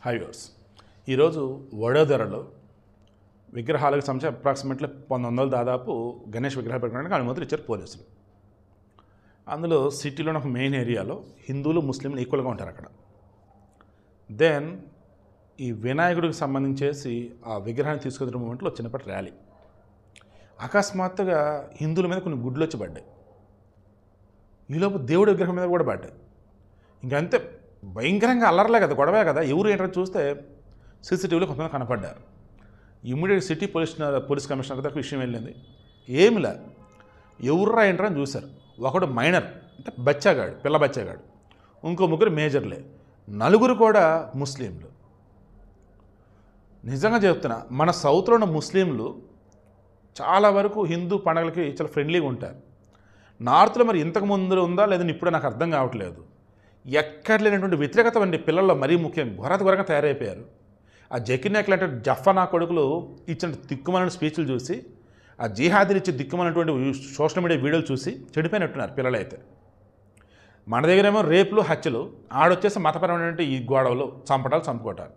హైవర్స్ ఈరోజు వడోదరలో విగ్రహాలకు సంబంధించి అప్రాక్సిమేట్లీ 1900 దాదాపు గణేష్ విగ్రహాలు పెట్టడానికి అనుమతులు ఇచ్చారు పోలీసులు. అందులో సిటీలోని ఒక మెయిన్ ఏరియాలో హిందువులు ముస్లింలు ఈక్వల్గా ఉంటారు అక్కడ. దెన్ ఈ వినాయకుడికి సంబంధించేసి ఆ విగ్రహాన్ని తీసుకొచ్చిన మూమెంట్లో చిన్నప్పటి ర్యాలీ. అకస్మాత్తుగా హిందువుల మీద కొన్ని గుడ్లు వచ్చి పడ్డాయి. ఈలోపు దేవుడి విగ్రహం మీద కూడా పడ్డాయి. ఇంకంతే భయంకరంగా అల్లర్లే కదా, గొడవే కదా. ఎవరు ఏంటో చూస్తే సీసీటీవీలో కొంతమంది కనపడ్డారు. ఇమ్మీడియట్ సిటీ పోలీస్ కమిషనర్ దగ్గర విషయం వెళ్ళింది. ఏమిలా ఎవర్రా ఏంట్రా అని చూశారు. ఒకడు మైనర్ అంటే బచ్చాగాడు, పిల్ల బచ్చాగాడు. ఇంకో ముగ్గురు మేజర్లే, నలుగురు కూడా ముస్లింలు. నిజంగా చెప్తున్నా, మన సౌత్లో ఉన్న ముస్లింలు చాలా వరకు హిందూ పండుగలకి చాలా ఫ్రెండ్లీగా ఉంటారు. నార్త్లో మరి ఇంతకు ముందు ఉందా లేదని ఇప్పుడు నాకు అర్థం కావట్లేదు. ఎక్కడ లేనటువంటి వ్యతిరేకత అండి పిల్లల్లో మరీ ముఖ్యంగా ఘోరంగా తయారైపోయారు. ఆ జకీర్ లాంటి జఫనా కొడుకులు ఇచ్చిన దిక్కుమాలిన స్పీచ్లు చూసి, ఆ జిహాదీలు ఇచ్చే దిక్కుమాలినటువంటి సోషల్ మీడియా వీడియోలు చూసి చెడిపోయినట్టున్నారు పిల్లలైతే. మన దగ్గరేమో రేపులు హత్యలు, ఆడొచ్చేసి మతపరమైనటువంటి ఈ గొడవలు చంపుకోవటాలు.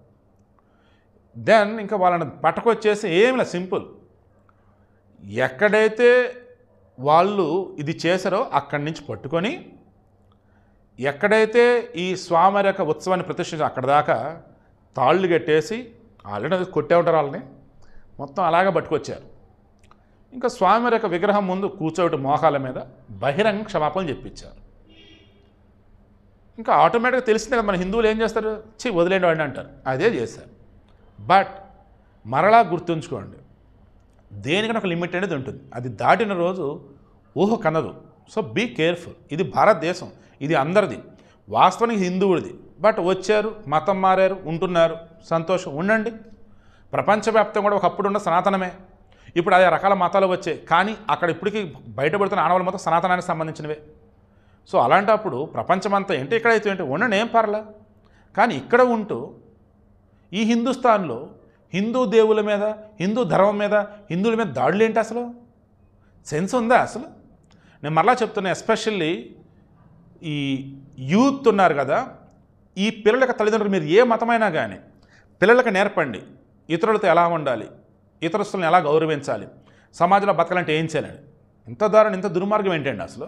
దెన్ ఇంకా వాళ్ళని పట్టుకొచ్చేసి ఏమిలా సింపుల్, ఎక్కడైతే వాళ్ళు ఇది చేశారో అక్కడి నుంచి పట్టుకొని ఎక్కడైతే ఈ స్వామి యొక్క ఉత్సవాన్ని ప్రతిష్ఠించి అక్కడ దాకా తాళ్ళు కట్టేసి ఆల్రెడీ కొట్టే ఉంటారు వాళ్ళని, మొత్తం అలాగే పట్టుకొచ్చారు. ఇంకా స్వామి యొక్క విగ్రహం ముందు కూర్చోటి మోకాల మీద బహిరంగ క్షమాపణలు చెప్పించారు. ఇంకా ఆటోమేటిక్గా తెలిసిందే కదా మన హిందువులు ఏం చేస్తారు, వదిలేండి వాడిని అంటారు. అదే చేశారు. బట్ మరలా గుర్తుంచుకోండి, దేనికైనా ఒక లిమిట్ అనేది ఉంటుంది. అది దాటిన రోజు ఊహ కనదు. So be careful. ఇది భారతదేశం, ఇది అందరిది, వాస్తవానికి హిందువుడిది. బట్ వచ్చారు, మతం మారారు, ఉంటున్నారు, సంతోషం, ఉండండి. ప్రపంచవ్యాప్తంగా కూడా ఒకప్పుడు ఉన్న సనాతనమే, ఇప్పుడు 5 రకాల మతాలు వచ్చాయి. కానీ అక్కడ ఇప్పటికీ బయటపడుతున్న ఆడవాళ్ళు మొత్తం సనాతనానికి సంబంధించినవే. సో అలాంటప్పుడు ప్రపంచమంతా ఏంటి, ఇక్కడైతే ఏంటి, ఉండండి, ఏం పర్లా. కానీ ఇక్కడ ఉంటూ ఈ హిందుస్థాన్లో హిందూ దేవుల మీద, హిందూ ధర్మం మీద, హిందువుల మీద దాడులు ఏంటి, అసలు సెన్స్ ఉందా అసలు? నేను మరలా చెప్తున్నా, ఎస్పెషల్లీ ఈ యూత్ ఉన్నారు కదా, ఈ పిల్లలకి తల్లిదండ్రులు మీరు ఏ మతమైనా కానీ పిల్లలకి నేర్పండి ఇతరులతో ఎలా ఉండాలి, ఇతరులను ఎలా గౌరవించాలి, సమాజంలో బతకాలంటే ఏం చేయాలని. ఇంత దారుణం, ఇంత దుర్మార్గం ఏంటండి అసలు?